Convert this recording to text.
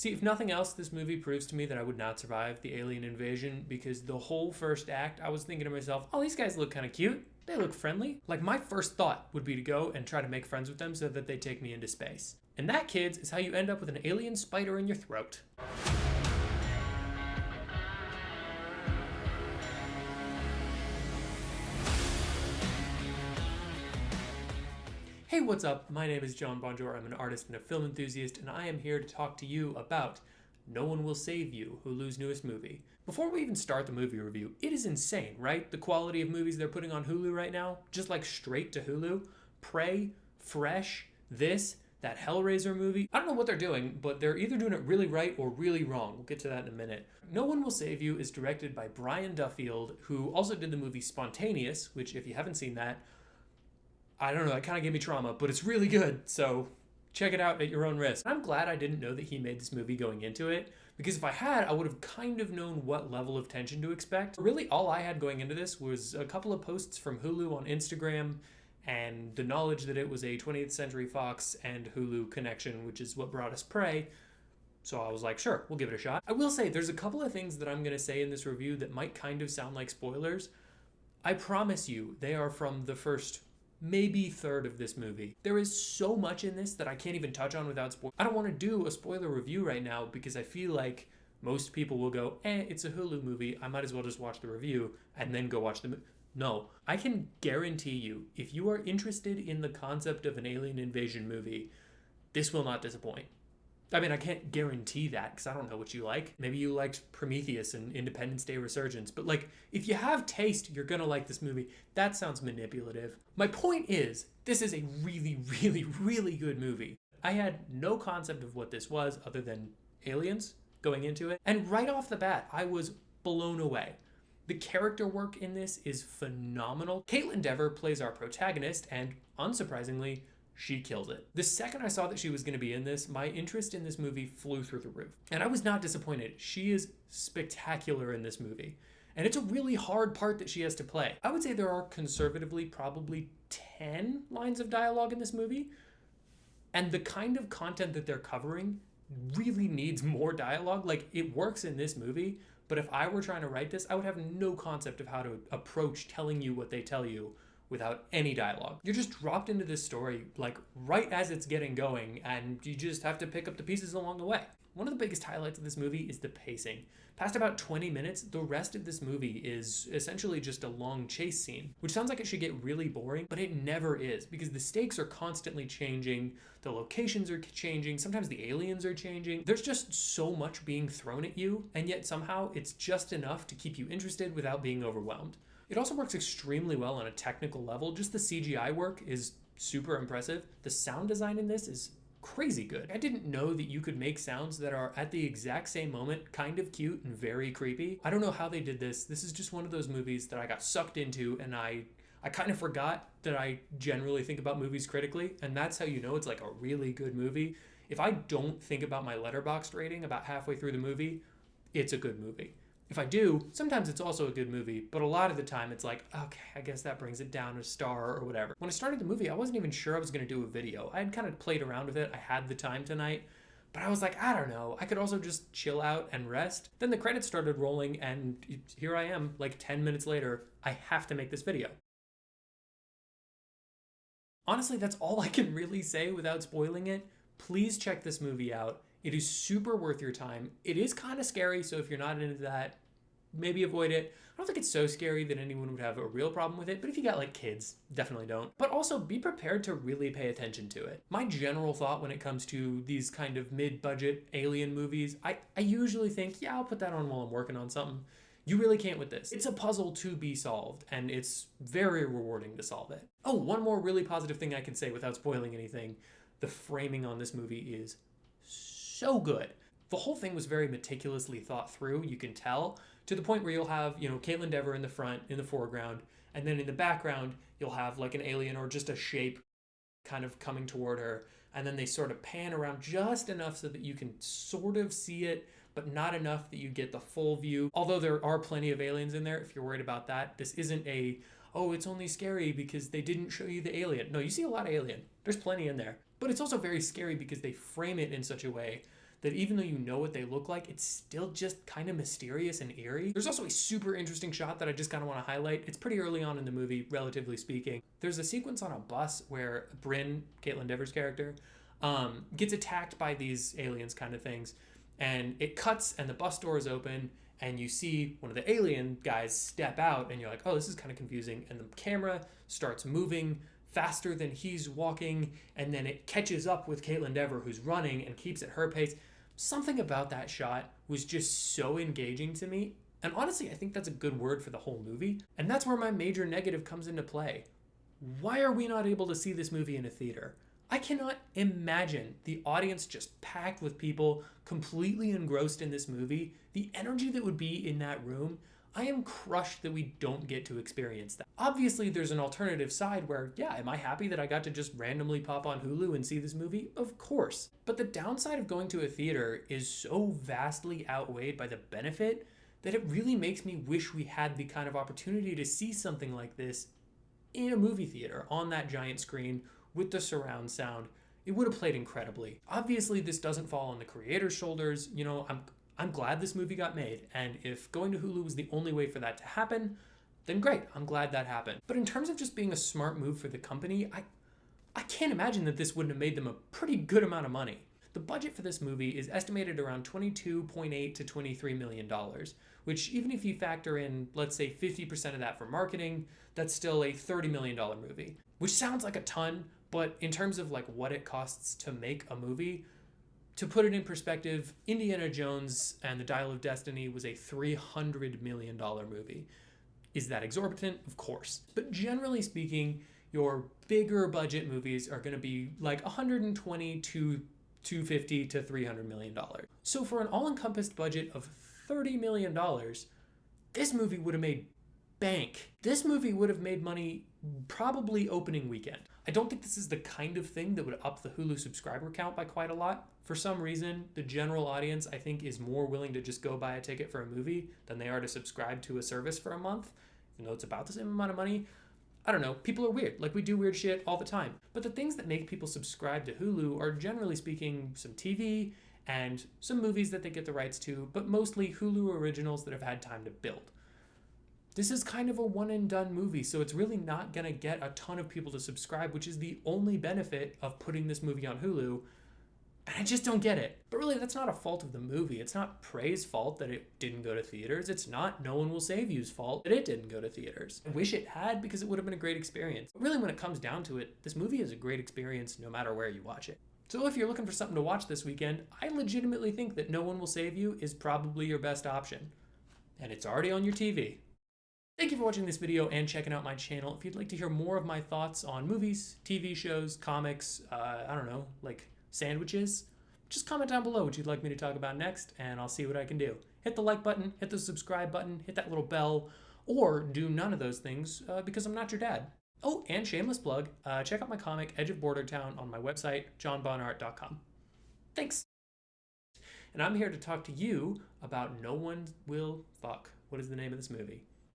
See, if nothing else, this movie proves to me that I would not survive the alien invasion because the whole first act, I was thinking to myself, oh, these guys look kind of cute. They look friendly. Like, my first thought would be to go and try to make friends with them so that they take me into space. And that, kids, is how you end up with an alien spider in your throat. Hey, what's up? My name is John Bonjour. I'm an artist and a film enthusiast, and I am here to talk to you about No One Will Save You, Hulu's newest movie. Before we even start the movie review, it is insane, right? The quality of movies they're putting on Hulu right now, just like straight to Hulu. Prey, Fresh, this, that Hellraiser movie. I don't know what they're doing, but they're either doing it really right or really wrong. We'll get to that in a minute. No One Will Save You is directed by Brian Duffield, who also did the movie Spontaneous, which, if you haven't seen that, I don't know, it kind of gave me trauma, but it's really good, so check it out at your own risk. I'm glad I didn't know that he made this movie going into it, because if I had, I would have kind of known what level of tension to expect. Really, all I had going into this was a couple of posts from Hulu on Instagram, and the knowledge that it was a 20th Century Fox and Hulu connection, which is what brought us Prey. So I was like, sure, we'll give it a shot. I will say, there's a couple of things that I'm going to say in this review that might kind of sound like spoilers. I promise you, they are from the first maybe third of this movie. There is so much in this that I can't even touch on without spoil. I don't want to do a spoiler review right now because I feel like most people will go, it's a Hulu movie. I might as well just watch the review and then go watch the movie. No, I can guarantee you, if you are interested in the concept of an alien invasion movie, this will not disappoint. I mean, I can't guarantee that because I don't know what you like. Maybe you liked Prometheus and Independence Day Resurgence, but like, if you have taste, you're gonna like this movie. That sounds manipulative. My point is, this is a really, really, really good movie. I had no concept of what this was other than aliens going into it. And right off the bat, I was blown away. The character work in this is phenomenal. Caitlin Dever plays our protagonist, and unsurprisingly, she kills it. The second I saw that she was going to be in this, my interest in this movie flew through the roof. And I was not disappointed. She is spectacular in this movie. And it's a really hard part that she has to play. I would say there are conservatively probably 10 lines of dialogue in this movie. And the kind of content that they're covering really needs more dialogue. Like, it works in this movie, but if I were trying to write this, I would have no concept of how to approach telling you what they tell you without any dialogue. You're just dropped into this story like right as it's getting going, and you just have to pick up the pieces along the way. One of the biggest highlights of this movie is the pacing. Past about 20 minutes, the rest of this movie is essentially just a long chase scene, which sounds like it should get really boring, but it never is, because the stakes are constantly changing, the locations are changing, sometimes the aliens are changing. There's just so much being thrown at you, and yet somehow it's just enough to keep you interested without being overwhelmed. It also works extremely well on a technical level. Just the CGI work is super impressive. The sound design in this is crazy good. I didn't know that you could make sounds that are at the exact same moment kind of cute and very creepy. I don't know how they did this. This is just one of those movies that I got sucked into, and I kind of forgot that I generally think about movies critically, and that's how you know it's like a really good movie. If I don't think about my Letterboxd rating about halfway through the movie, it's a good movie. If I do, sometimes it's also a good movie, but a lot of the time it's like, okay, I guess that brings it down a star or whatever. When I started the movie, I wasn't even sure I was going to do a video. I had kind of played around with it. I had the time tonight, but I was like, I don't know. I could also just chill out and rest. Then the credits started rolling, and here I am, like 10 minutes later. I have to make this video. Honestly, that's all I can really say without spoiling it. Please check this movie out. It is super worth your time. It is kind of scary, so if you're not into that, maybe avoid it. I don't think it's so scary that anyone would have a real problem with it, but if you got like kids, definitely don't. But also be prepared to really pay attention to it. My general thought when it comes to these kind of mid-budget alien movies, I usually think, yeah, I'll put that on while I'm working on something. You really can't with this. It's a puzzle to be solved, and it's very rewarding to solve it. Oh, one more really positive thing I can say without spoiling anything. The framing on this movie is so good. The whole thing was very meticulously thought through, you can tell, to the point where you'll have, Caitlin Dever in the front, in the foreground, and then in the background, you'll have like an alien or just a shape kind of coming toward her, and then they sort of pan around just enough so that you can sort of see it, but not enough that you get the full view. Although there are plenty of aliens in there, if you're worried about that. This isn't it's only scary because they didn't show you the alien. No, you see a lot of alien. There's plenty in there. But it's also very scary because they frame it in such a way that even though you know what they look like, it's still just kind of mysterious and eerie. There's also a super interesting shot that I just kind of want to highlight. It's pretty early on in the movie, relatively speaking. There's a sequence on a bus where Bryn, Caitlin Dever's character, gets attacked by these aliens kind of things, and it cuts and the bus door is open and you see one of the alien guys step out and you're like, oh, this is kind of confusing. And the camera starts moving faster than he's walking, and then it catches up with Caitlin Dever, who's running, and keeps at her pace. Something about that shot was just so engaging to me, and honestly, I think that's a good word for the whole movie, and that's where my major negative comes into play. Why are we not able to see this movie in a theater? I cannot imagine the audience just packed with people completely engrossed in this movie. The energy that would be in that room, I am crushed that we don't get to experience that. Obviously, there's an alternative side where, yeah, am I happy that I got to just randomly pop on Hulu and see this movie? Of course. But the downside of going to a theater is so vastly outweighed by the benefit that it really makes me wish we had the kind of opportunity to see something like this in a movie theater on that giant screen with the surround sound. It would have played incredibly. Obviously, this doesn't fall on the creator's shoulders. You know, I'm glad this movie got made, and if going to Hulu was the only way for that to happen, then great, I'm glad that happened. But in terms of just being a smart move for the company, I can't imagine that this wouldn't have made them a pretty good amount of money. The budget for this movie is estimated around $22.8 to $23 million, which even if you factor in, let's say 50% of that for marketing, that's still a $30 million movie, which sounds like a ton, but in terms of like what it costs to make a movie, to put it in perspective, Indiana Jones and the Dial of Destiny was a $300 million movie. Is that exorbitant? Of course. But generally speaking, your bigger budget movies are going to be like 120 to 250 to $300 million. So for an all-encompassed budget of $30 million, this movie would have made bank. This movie would have made money probably opening weekend. I don't think this is the kind of thing that would up the Hulu subscriber count by quite a lot. For some reason, the general audience, I think, is more willing to just go buy a ticket for a movie than they are to subscribe to a service for a month, even though it's about the same amount of money. I don't know, people are weird. Like, we do weird shit all the time. But the things that make people subscribe to Hulu are, generally speaking, some TV and some movies that they get the rights to, but mostly Hulu originals that have had time to build. This is kind of a one and done movie, so it's really not gonna get a ton of people to subscribe, which is the only benefit of putting this movie on Hulu. And I just don't get it. But really, that's not a fault of the movie. It's not Prey's fault that it didn't go to theaters. It's not No One Will Save You's fault that it didn't go to theaters. I wish it had, because it would have been a great experience. But really, when it comes down to it, this movie is a great experience no matter where you watch it. So if you're looking for something to watch this weekend, I legitimately think that No One Will Save You is probably your best option. And it's already on your TV. Thank you for watching this video and checking out my channel. If you'd like to hear more of my thoughts on movies, TV shows, comics, I don't know, like sandwiches, just comment down below what you'd like me to talk about next, and I'll see what I can do. Hit the like button, hit the subscribe button, hit that little bell, or do none of those things because I'm not your dad. Oh, and shameless plug, check out my comic Edge of Bordertown on my website, johnbonart.com. Thanks. And I'm here to talk to you about No One Will Fuck. What is the name of this movie?